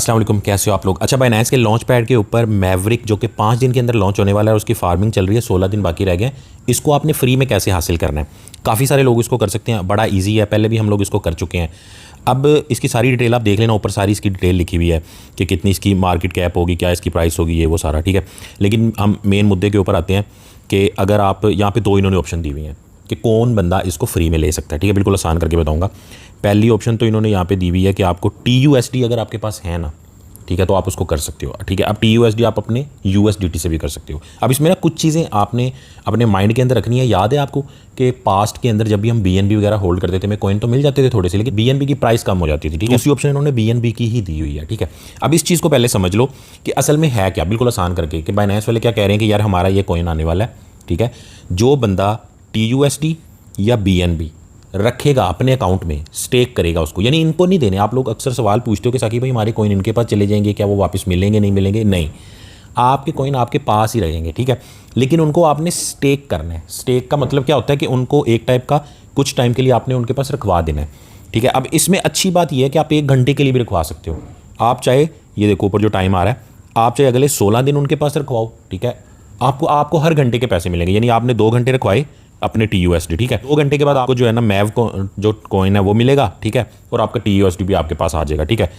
अस्सलाम वालेकुम, कैसे हो आप लोग। अच्छा, बाइनेंस के लॉन्च पैड के ऊपर मैवरिक जो कि 5 दिन के अंदर लॉन्च होने वाला है और उसकी फार्मिंग चल रही है, 16 दिन बाकी रह गए। इसको आपने फ्री में कैसे हासिल करना है। काफ़ी सारे लोग इसको कर सकते हैं, बड़ा ईजी है, पहले भी हम लोग इसको कर चुके हैं। अब इसकी सारी डिटेल आप देख लेना, ऊपर सारी इसकी डिटेल लिखी हुई है कि कितनी इसकी मार्केट कैप होगी, क्या इसकी प्राइस होगी, ये वो सारा ठीक है। लेकिन हम मेन मुद्दे के ऊपर आते हैं कि अगर आप यहाँ पे 2 इन्होंने ऑप्शन दी हुई हैं कि कौन बंदा इसको फ्री में ले सकता है। ठीक है, बिल्कुल आसान करके बताऊँगा। पहली ऑप्शन तो इन्होंने यहाँ पे दी हुई है कि आपको TUSD अगर आपके पास है ना, ठीक है, तो आप उसको कर सकते हो। ठीक है, अब TUSD आप अपने USDT से भी कर सकते हो। अब इसमें ना कुछ चीज़ें आपने अपने माइंड के अंदर रखनी है। याद है आपको कि पास्ट के अंदर जब भी हम BNB वगैरह होल्ड करते थे, हमें कॉइन तो मिल जाते थे थोड़े से, लेकिन BNB की प्राइस कम हो जाती थी। ठीक है, दूसरी ऑप्शन इन्होंने BNB की ही दी हुई है। ठीक है, अब इस चीज़ को पहले समझ लो कि असल में है क्या, बिल्कुल आसान करके कि बाइनेंस वाले क्या कह रहे हैं कि यार हमारा ये कॉइन आने वाला है। ठीक है, जो बंदा TUSD या BNB रखेगा अपने अकाउंट में, स्टेक करेगा उसको, यानी इनको नहीं देने। आप लोग अक्सर सवाल पूछते हो कि साकिब भाई हमारे कॉइन इनके पास चले जाएंगे, क्या वो वापस मिलेंगे नहीं मिलेंगे। नहीं, आपके कॉइन आपके पास ही रहेंगे। ठीक है, लेकिन उनको आपने स्टेक करना है। स्टेक का मतलब क्या होता है कि उनको एक टाइप का कुछ टाइम के लिए आपने उनके पास रखवा देना है। ठीक है, अब इसमें अच्छी बात यह है कि आप 1 घंटे के लिए भी रखवा सकते हो। आप चाहे, ये देखो ऊपर जो टाइम आ रहा है, आप चाहे अगले 16 दिन उनके पास रखवाओ। ठीक है, आपको हर घंटे के पैसे मिलेंगे, यानी आपने 2 घंटे रखवाए अपने TUSD। ठीक है, 2 घंटे के बाद आपको जो है ना मैव को जो कॉइन है वो मिलेगा। ठीक है, और आपका TUSD भी आपके पास आ जाएगा। ठीक है,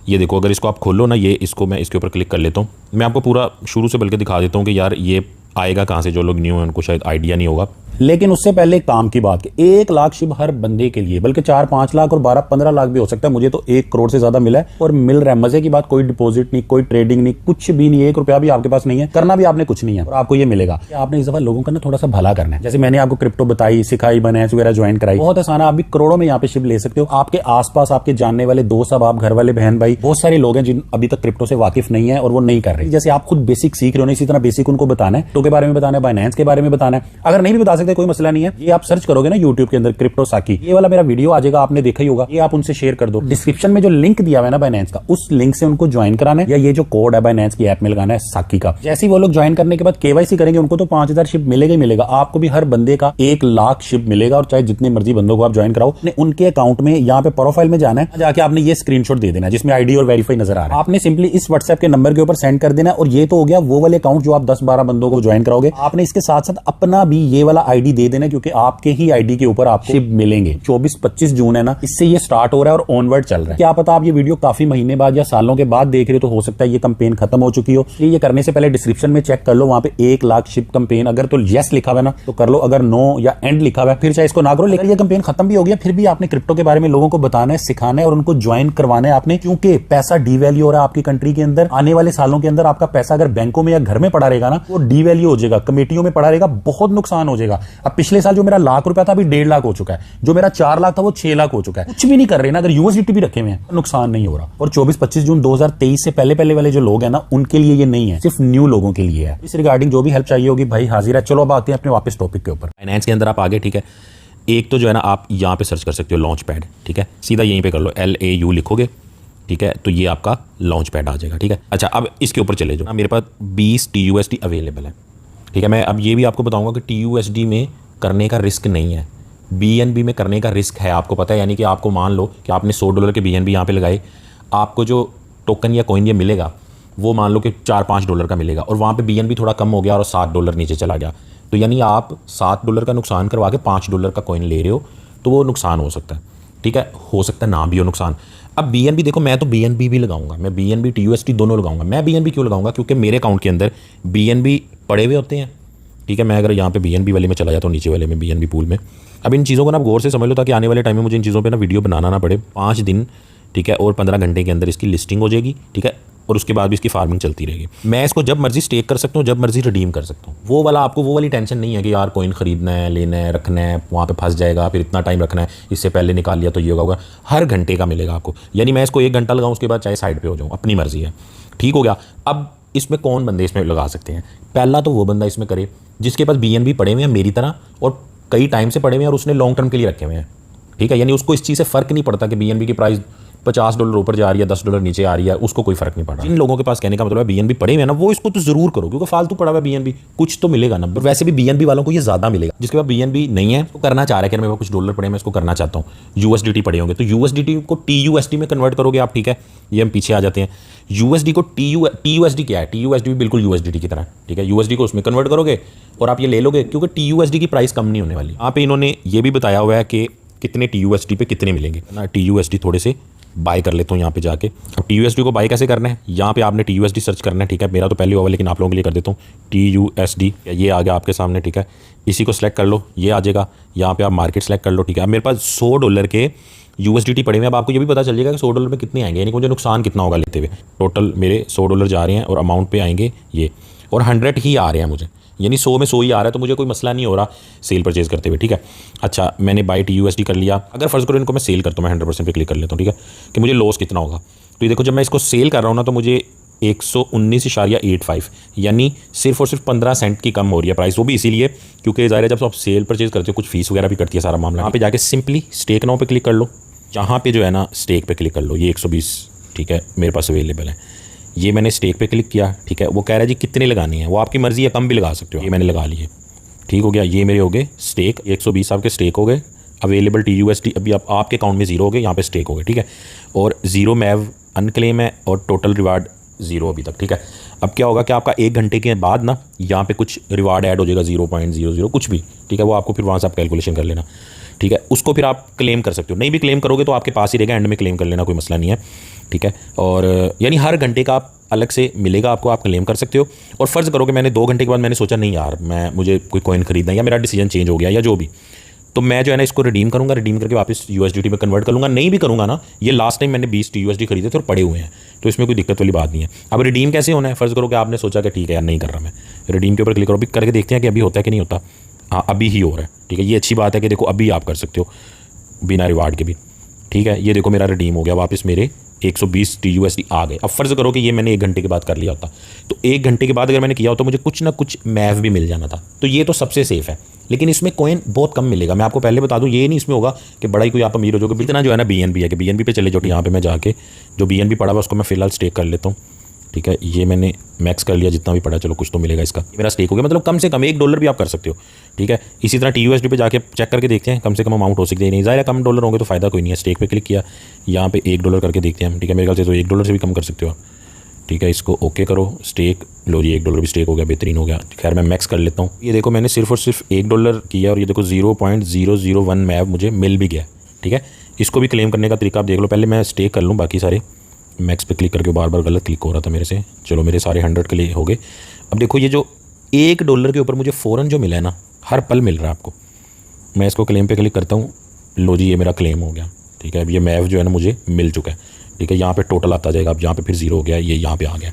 ये देखो, अगर इसको आप खोलो ना, ये इसको मैं इसके ऊपर क्लिक कर लेता हूँ। मैं आपको पूरा शुरू से बल्कि दिखा देता हूँ कि यार ये आएगा कहाँ से। जो लोग न्यू हैं उनको शायद आइडिया नहीं होगा। लेकिन उससे पहले एक काम की बात कि 1 लाख शिप हर बंदे के लिए, बल्कि 4-5 लाख और 12-15 लाख भी हो सकता है। मुझे तो 1 करोड़ से ज्यादा मिला है और मिल रहा है। मजे की बात, कोई डिपॉजिट नहीं, कोई ट्रेडिंग नहीं, कुछ भी नहीं, 1 रुपया भी आपके पास नहीं है, करना भी आपने कुछ नहीं है और आपको ये मिलेगा। आपने इस दफा लोगों का ना थोड़ा सा भला करना है। जैसे मैंने आपको क्रिप्टो बताई, सिखाई, बाइनेंस वगैरह ज्वाइन कराई, बहुत आसान है। आप भी करोड़ों में यहाँ पे शिप ले सकते हो। आपके आसपास आपके जानने वाले दोस्त, अब आप घर वाले, बहन भाई, बहुत सारे लोग हैं जिन अभी तक क्रिप्टो से वाकिफ नहीं है और वो नहीं कर रहे। जैसे आप खुद बेसिक सीख रहे हो ना, इसी तरह बेसिक उनको बताना है, तो के बारे में बताना है, बाइनेंस के बारे में बताना है। अगर नहीं भी बता सकते कोई मसला नहीं है, ये आप सर्च करोगे ना यूट्यूब के अंदर क्रिप्टो साकी, ये वाला मेरा वीडियो आ जाएगा, आपने देखा ही होगा। ये आप उनसे शेयर कर दो। डिस्क्रिप्शन में जो लिंक दिया हुआ है ना बाइनेंस का, उस लिंक से उनको ज्वाइन कराना है, या ये जो कोड है बाइनेंस की ऐप में लगाना है साकी का। जैसे ही वो लोग ज्वाइन करने के बाद KYC करेंगे, उनको तो 5000 शिप मिलेगा ही मिलेगा। आपको भी हर बंदे का 1 लाख शिप मिलेगा, और चाहे जितने मर्जी बंदों को आप ज्वाइन कराओ। उनके अकाउंट में यहाँ पे प्रोफाइल में जाना है, जाके आपने ये स्क्रीनशॉट दे देना जिसमें ID और वेरीफाई नजर आ रहा है। आपने सिंपली इस व्हाट्सएप के नंबर के ऊपर सेंड कर देना। और ये तो हो गया वो वाले अकाउंट जो आप 10-12 बंदों को ज्वाइन कराओगे। आपने इसके साथ साथ अपना भी ये वाला ID दे देना, क्योंकि आपके ही ID के ऊपर आपको शिप मिलेंगे। 24-25 जून है ना, इससे ये स्टार्ट हो रहा है और ऑनवर्ड चल रहा है। क्या पता आप ये वीडियो काफी महीने बाद या सालों के बाद देख रहे हो, तो हो सकता है ये कैंपेन खत्म हो चुकी हो। ये करने से पहले डिस्क्रिप्शन में चेक कर लो, वहां पे 1 लाख शिप कैंपेन, अगर तो यस लिखा हुआ है ना तो कर लो, अगर नो या एंड लिखा हुआ है फिर चाहे इसको ना करो। लेकिन ये कैंपेन खत्म भी हो गया, फिर भी आपने क्रिप्टो के बारे में लोगों को बताना है, सिखाना है और उनको ज्वाइन करवाना है आपने, क्योंकि पैसा डीवैल्यू हो रहा है आपकी कंट्री के अंदर। आने वाले सालों के अंदर आपका पैसा अगर बैंकों में या घर में पड़ा रहेगा ना, वो डीवैल्यू हो जाएगा, कमेटियों में पड़ा रहेगा, बहुत नुकसान हो जाएगा। अब पिछले साल जो मेरा लाख रुपया था अभी 1.5 लाख हो चुका है, जो मेरा 4 लाख था वो 6 लाख हो चुका है। कुछ भी नहीं कर रहे ना, अगर USDT भी रखे हुए हैं, नुकसान नहीं हो रहा। और 24-25 जून 2023 से पहले वाले जो लोग हैं ना, उनके लिए ये नहीं है, सिर्फ न्यू लोगों के लिए है। इस रिगार्डिंग जो भी हेल्प चाहिए होगी भाई हाजिर है। चलो अब आते हैं अपने वापस टॉपिक के ऊपर। फाइनेंस के अंदर आप आगे, ठीक है, एक तो जो है ना आप यहाँ पे सर्च कर सकते हो लॉन्च पैड। ठीक है, सीधा यहीं पे कर लो, LAU लिखोगे। ठीक है, तो ये आपका लॉन्च पैड आ जाएगा। ठीक है, अच्छा अब इसके ऊपर चले जाओ। मेरे पास 20 TUSD अवेलेबल है। ठीक है, मैं अब ये भी आपको बताऊंगा कि TUSD में करने का रिस्क नहीं है, BNB में करने का रिस्क है। आपको पता है, यानी कि आपको मान लो कि आपने $100 के BNB यहाँ पे लगाए, आपको जो टोकन या कॉइन ये मिलेगा वो मान लो कि $4-5 का मिलेगा, और वहाँ पे BNB थोड़ा कम हो गया और $7 नीचे चला गया, तो यानी आप $7 का नुकसान करवा के $5 का कॉइन ले रहे हो, तो वो नुकसान हो सकता है। ठीक है, हो सकता है ना भी हो नुकसान। अब BNB देखो, मैं तो BNB भी लगाऊंगा, मैं BNB TUSD दोनों लगाऊंगा। मैं BNB क्यों लगाऊंगा, क्योंकि मेरे अकाउंट के अंदर BNB पड़े हुए होते हैं। ठीक है, मैं अगर यहाँ पे BNB वाले में चला जाता हूँ, नीचे वाले में BNB पूल में। अब इन चीज़ों को ना आप गौर से समझ लो, ताकि आने वाले टाइम में मुझे इन चीज़ों पे ना वीडियो बनाना ना पड़े। 5 दिन, ठीक है, और 15 घंटे के अंदर इसकी लिस्टिंग हो जाएगी। ठीक है, और उसके बाद भी इसकी फार्मिंग चलती रहेगी। मैं इसको जब मर्जी स्टेक कर सकता हूँ, जब मर्जी रिडीम कर सकता हूँ। वो वाला आपको वो वाली टेंशन नहीं है कि यार कॉइन खरीदना है, लेना है, रखना है, वहाँ पे फंस जाएगा, फिर इतना टाइम रखना है, इससे पहले निकाल लिया तो ये होगा। हर घंटे का मिलेगा आपको, यानी मैं इसको 1 घंटा लगाऊँ, उसके बाद चाहे साइड पर हो जाऊँ, अपनी मर्जी है। ठीक हो गया। अब इसमें कौन बंदे इसमें लगा सकते हैं? पहला तो वो बंदा इसमें करे जिसके पास BNB पड़े हुए हैं मेरी तरह, और कई टाइम से पड़े हुए हैं, और उसने लॉन्ग टर्म के लिए रखे हुए हैं। ठीक है, यानी उसको इस चीज़ से फ़र्क नहीं पड़ता कि BNB की प्राइस $50 ऊपर जा रही है, $10 नीचे आ रही है, उसको कोई फर्क नहीं पड़ रहा। जिन लोगों के पास कहने का मतलब है बीएनबी पड़े हुए हैं ना, वो इसको तो जरूर करो, क्योंकि फालतू पड़ा हुआ है बीएनबी, कुछ तो मिलेगा ना। वैसे भी बीएनबी वालों को ये ज्यादा मिलेगा। जिसके पास बीएनबी नहीं है वो करना चाह रहा है कि मेरे पास कुछ डॉलर पड़े, मैं इसको करना चाहता हूँ, यूएसडीटी पड़े होंगे, तो यूएसडीटी को टीयूएसडी में कन्वर्ट करोगे आप, ठीक है। ये हम पीछे आ जाते हैं, यूएसडी को टीयूएसडी क्या है, टीयूएसडी भी बिल्कुल यूएसडीटी की तरह, ठीक है। यूएसडी को उसमें कन्वर्ट करोगे और आप ये ले लोगे, क्योंकि टीयूएसडी की प्राइस कम नहीं होने वाली। यहाँ पे इन्होंने ये भी बताया हुआ है कि कितने टीयूएसडी पे कितने मिलेंगे ना। टीयूएसडी थोड़े से बाय कर लेता हूँ यहाँ पे जाके। अब टीयूएसडी को बाय कैसे करना है, यहाँ पे आपने टीयूएसडी सर्च करना है, ठीक है। मेरा तो पहले हुआ, लेकिन आप लोगों के लिए कर देता हूँ टीयूएसडी। ये आ गया आपके सामने, ठीक है। इसी को सिलेक्ट कर लो, ये आ जाएगा। यहाँ पे आप मार्केट सेलेक्ट कर लो, ठीक है। अब मेरे पास $100 के यूएसडीटी पड़े हुए। अब आपको ये भी पता चल जाएगा कि $100 में कितने आएंगे, यानी कि मुझे नुकसान कितना होगा लेते हुए। टोटल मेरे $100 जा रहे हैं और अमाउंट पे आएंगे ये, और 100 ही आ रहे हैं मुझे, यानी 100 में 100 ही आ रहा है, तो मुझे कोई मसला नहीं हो रहा सेल परचेज करते हुए, ठीक है। अच्छा, मैंने बाई टीयूएसडी कर लिया। अगर फर्ज करो इनको मैं सेल करता हूँ, मैं 100% पे क्लिक कर लेता हूँ, ठीक है, कि मुझे लॉस कितना होगा। तो ये देखो, जब मैं इसको सेल कर रहा हूँ ना, तो मुझे 119.85, यानी सिर्फ और सिर्फ 15 सेंट की कम हो रही है प्राइस। वो भी इसीलिए क्योंकि ज़ाहिर है जब आप सेल परचेज करते हो कुछ फीस वगैरह भी करती है सारा मामला। यहाँ पे जाके सिंपली स्टेक नाउ पे क्लिक कर लो। यहाँ पे जो है ना स्टेक पे क्लिक कर लो, ये 120, ठीक है, मेरे पास अवेलेबल है। ये मैंने स्टेक पे क्लिक किया, ठीक है। वो कह रहा है जी कितने लगानी है, वो आपकी मर्जी है, कम भी लगा सकते हो। ये मैंने लगा लिए, ठीक हो गया। ये मेरे हो गए स्टेक, 120 आपके स्टेक हो गए। अवेलेबल टीयूएसडी अभी आपके अकाउंट में 0 हो गए, यहाँ पे स्टेक हो गए, ठीक है। और 0 मैव अनक्लेम है और टोटल रिवार्ड 0 अभी तक, ठीक है। अब क्या होगा कि आपका 1 घंटे के बाद ना यहाँ पे कुछ रिवार्ड ऐड हो जाएगा, 0.00 कुछ भी, ठीक है। वो आपको फिर वहाँ से आप कैलकुलेशन कर लेना, ठीक है। उसको फिर आप क्लेम कर सकते हो। नहीं भी क्लेम करोगे तो आपके पास ही रहेगा, एंड में क्लेम कर लेना, कोई मसला नहीं है, ठीक है। और यानी हर घंटे का आप अलग से मिलेगा आपको, आप क्लेम कर सकते हो। और फ़र्ज़ करो कि मैंने 2 घंटे के बाद मैंने सोचा नहीं यार, मुझे कोई कॉइन खरीदना है, या मेरा डिसीजन चेंज हो गया या जो भी, तो मैं जो है ना इसको रिडीम करूँगा, रिडीम करके वापस यूएसडीटी में कन्वर्ट कर लूँगा। नहीं भी करूँगा ना, ये लास्ट टाइम मैंने 20 टीयूएसडी खरीदे थे और पड़े हुए हैं, तो इसमें कोई दिक्कत वाली बात नहीं है। अब रिडीम कैसे होना है, फ़र्ज़ करो कि आपने सोचा कि ठीक है यार नहीं कर रहा मैं, रिडीम के ऊपर क्लिक करो, अभी करके देखते हैं कि अभी होता है कि नहीं होता। हाँ, अभी ही हो रहा है, ठीक है। ये अच्छी बात है कि देखो अभी आप कर सकते हो बिना रिवार्ड के भी, ठीक है। ये देखो मेरा रिडीम हो गया, वापस मेरे 120 टीयूएसडी आ गए। अब फ़र्ज़ करो कि ये मैंने 1 घंटे के बाद कर लिया होता, तो 1 घंटे के बाद अगर मैंने किया हो तो मुझे कुछ ना कुछ मैव भी मिल जाना था। तो ये तो सबसे सेफ़ है, लेकिन इसमें कॉइन बहुत कम मिलेगा। मैं आपको पहले बता दूं, ये नहीं इसमें होगा कि बड़ा ही कोई आप अमीर हो जाओगे। इतना जो है ना बीएनबी है कि बीएनबी पे चले जाओ, यहाँ पे मैं जाके जो बीएनबी पड़ा हुआ उसको मैं फ़िलहाल स्टेक कर लेता हूँ, ठीक है। ये मैंने मैक्स कर लिया जितना भी पड़ा, चलो कुछ तो मिलेगा इसका। मेरा स्टेक हो गया, मतलब कम से कम $1 भी आप कर सकते हो, ठीक है। इसी तरह टीयूएसडी पे जाके चेक करके देखते हैं कम से कम अमाउंट हो सकती है नहीं। ज़ाहिर है कम डॉलर होंगे तो फ़ायदा कोई नहीं है। स्टेक पे क्लिक किया, यहाँ पे $1 करके देखते हैं हम, ठीक है। मेरे ख्याल से तो $1 से भी कम कर सकते हो आप, ठीक है। इसको ओके करो, स्टेक लो जी, $1 भी स्टेक हो गया, बेहतरीन हो गया। खैर मैं मैक्स कर लेता हूँ। ये देखो मैंने सिर्फ और सिर्फ $1 किया और ये देखो 0.001 मैव मुझे मिल भी गया, ठीक है। इसको भी क्लेम करने का तरीका आप देख लो। पहले मैं स्टेक कर लूँ बाकी सारे, मैक्स पे क्लिक करके बार बार गलत क्लिक हो रहा था मेरे से। चलो मेरे सारे 100 के लिए हो गए। अब देखो ये जो $1 के ऊपर मुझे फ़ौरन जो मिला है ना, हर पल मिल रहा है आपको। मैं इसको क्लेम पे क्लिक करता हूँ, लो जी ये मेरा क्लेम हो गया, ठीक है। अब ये मैव जो है ना मुझे मिल चुका है, ठीक है। यहाँ पे टोटल आता जाएगा, अब यहाँ पे फिर 0 हो गया, ये यहाँ पे आ गया,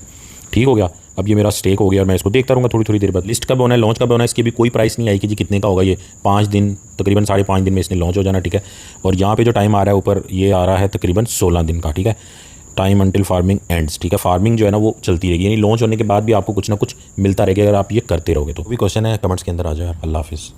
ठीक हो गया। अब ये मेरा स्टेक हो गया और मैं इसको देखता रहूँगा थोड़ी थोड़ी देर बाद। लिस्ट कब होना है, लॉन्च कब होना है, इसकी भी कोई प्राइस नहीं आई कि जी कितने का होगा। ये 5 दिन, तकरीबन 5.5 दिन में इसने लॉन्च हो जाना, ठीक है। और यहाँ पे जो टाइम आ रहा है ऊपर, ये आ रहा है तकरीबन 16 दिन का, ठीक है। टाइम अंटिल फार्मिंग एंड्स, ठीक है। फार्मिंग जो है ना वो चलती रहेगी, यानी लॉन्च होने के बाद भी आपको कुछ ना कुछ मिलता रहेगा अगर आप ये करते रहोगे तो। भी क्वेश्चन है कमेंट्स के अंदर आ जाए। अल्लाह हाफिज़।